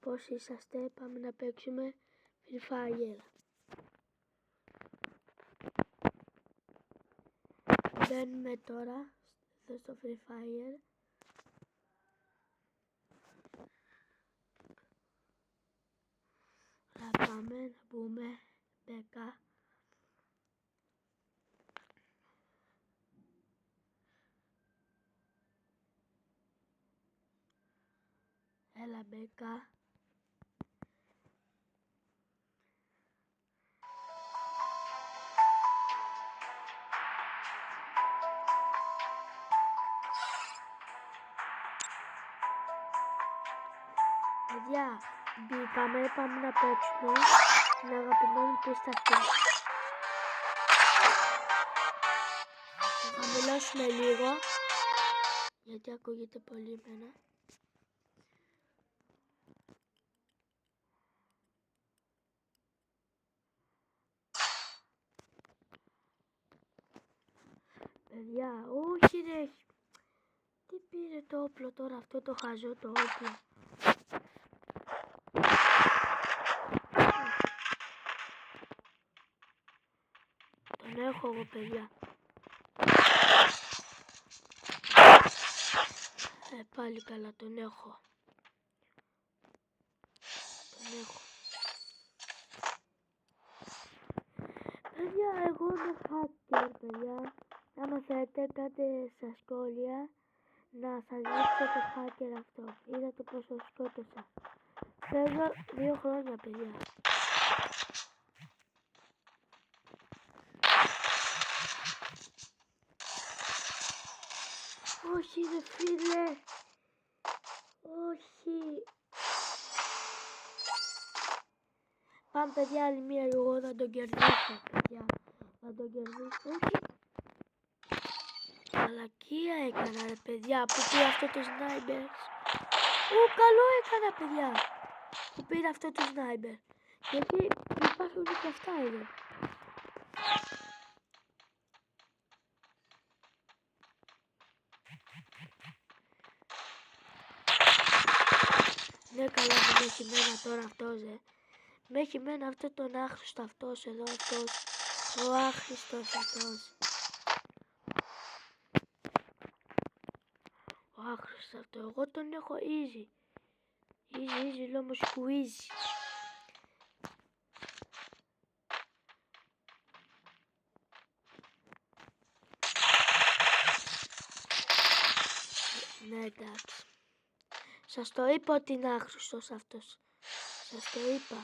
Πώς είσαστε? Πάμε να παίξουμε Free Fire. Μπαίνουμε τώρα εδώ στο Free Fire. Να πάμε να μπούμε 10. Έλα Μπέκα. Παιδιά, μπήκαμε, πάμε να παίξουμε την αγαπημένη πίστα αυτή. Θα χαμηλώσουμε λίγο, γιατί ακούγεται πολύ εμένα. Παιδιά, όχι ρε. Τι πήρε το όπλο τώρα αυτό το χαζό το όπλο. Τον έχω εγώ παιδιά. Πάλι καλά τον έχω. Τον έχω. Παιδιά, εγώ είμαι hacker παιδιά. Άμα θέλετε κάντε στα σχόλια να σας δείξω το hacker αυτό. Είδατε πως το σκότωσα. Θέλω 2 χρόνια παιδιά. Όχι ρε φίλε. Όχι. Πάμε παιδιά άλλη μία, εγώ θα τον κερδίσω παιδιά. Θα τον κερδίσω. Όχι. Μαλακία έκανα ρε παιδιά που πήρα αυτό το σνάιμπερ. Καλό έκανα παιδιά που πήρα αυτό το σνάιμπερ. Γιατί υπάρχουν και αυτά εδώ. Ναι καλά που με έχει μένα τώρα αυτός με έχει μένα αυτό τον άχρηστο αυτός εδώ αυτός. Ο άχρηστος αυτός. Ο άχρηστος αυτό. Εγώ τον έχω easy. Easy λόγω squeeze. Ναι εντάξει. Σας το είπα ότι είναι άχρηστος αυτός. Σας το είπα.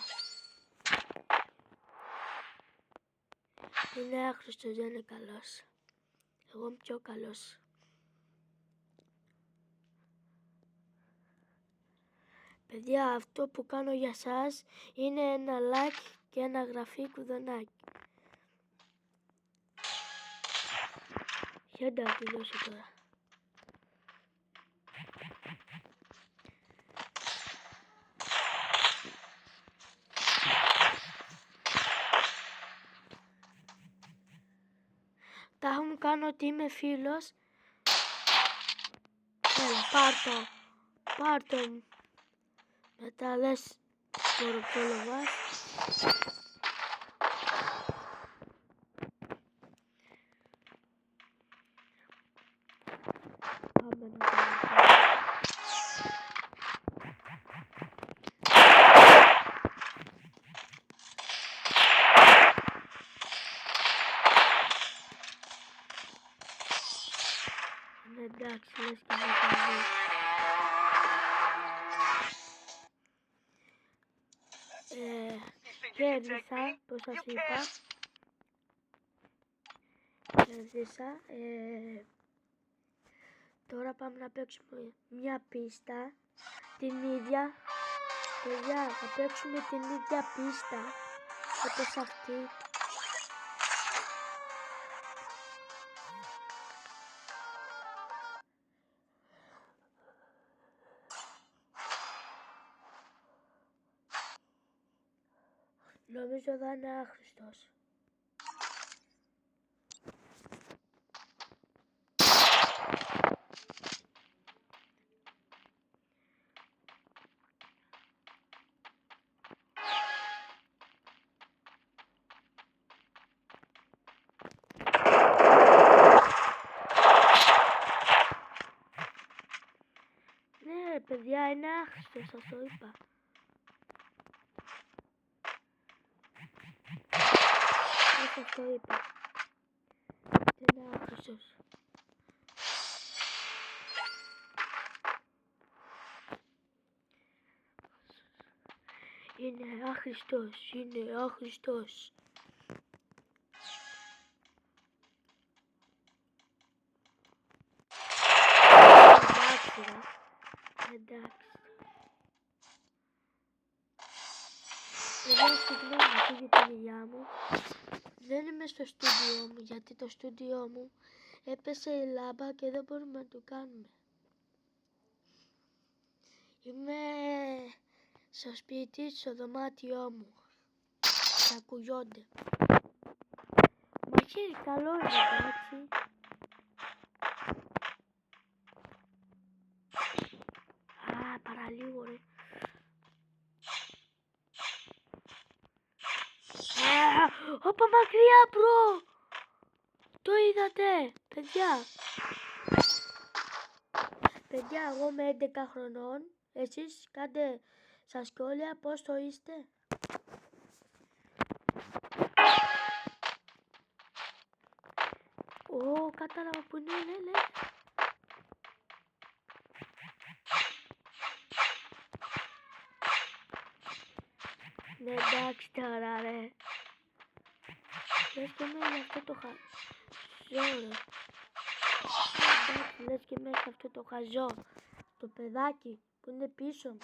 Είναι άχρηστος, δεν είναι καλός. Εγώ είμαι πιο καλός. Παιδιά, αυτό που κάνω για σας είναι ένα like και ένα γραφή κουδουνάκι. Χέντα να τη δώσω τώρα. Τα μου κάνω ότι είμαι φίλος. Έλα, πάρ' το. Μετά λες κοροπόλο βάζ. Πάμε να κάνουμε. Εντάξει, λες και με κάνει. Κέρδισα, πως σας είπα. Κέρδισα. Τώρα πάμε να παίξουμε μια πίστα. Την ίδια. Παιδιά, θα παίξουμε την ίδια πίστα. Όπως αυτή. Νομίζω θα είναι άχρηστος. παιδιά, είναι άχρηστο, σας το είπα. Σας το είπα. Είναι άχρηστος. Είναι άχρηστος, είναι άχρηστος. Εντάξει. Εδώ συγγνώμη για τη δουλειά μου. Δεν είμαι στο στούντιό μου, γιατί το στούντιό μου έπεσε η λάμπα και δεν μπορούμε να το κάνουμε. Είμαι στο σπίτι, στο δωμάτιό μου. Θα ακουγιόνται. Μαχαίρι καλό είναι, εντάξει. Α, παραλίγο ρε. Όπα μακριά μπρο. Το είδατε, παιδιά. Παιδιά, εγώ είμαι 11 χρονών. Εσείς κάντε στα σχόλια πώς το είστε. Ω, κατάλαβα που είναι, ναι. Ναι, εντάξει τώρα ρε. Λες και μέσα αυτό το χαζό ρε. Εντάξει, λες και μέσα αυτό το χαζό. Το παιδάκι που είναι πίσω μου.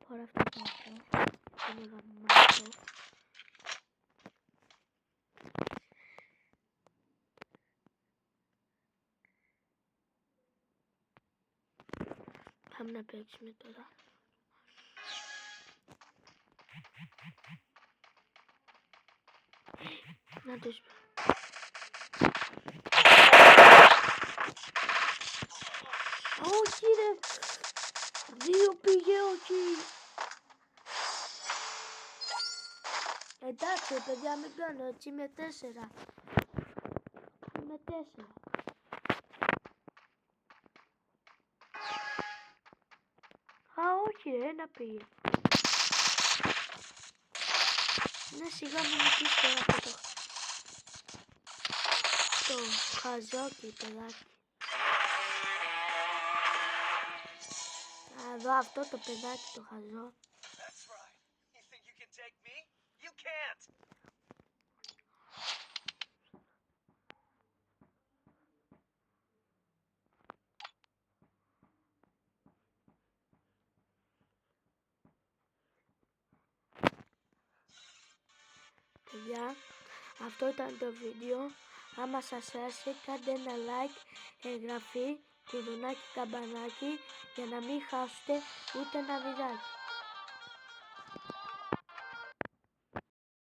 Τώρα αυτό το αυτό. Είναι γαμμάτο. Πάμε να παίξουμε τώρα. Να το σπίτι. Όχι ρε. 2 πήγε, όχι. Εντάξει παιδιά, μην κάνω έτσι, είμαι 4. Είμαι 4. Α, όχι ρε, 1 πήγε. Ναι, σιγά μου νικήσει τώρα αυτό το χαζόκι παιδάκι. Εδώ αυτό το παιδάκι το χαζό. Παιδιά, αυτό ήταν το βίντεο. Άμα σας άρεσε, κάντε ένα like, εγγραφή, κουδουνάκι, καμπανάκι για να μην χάσετε ούτε ένα βιντεάκι.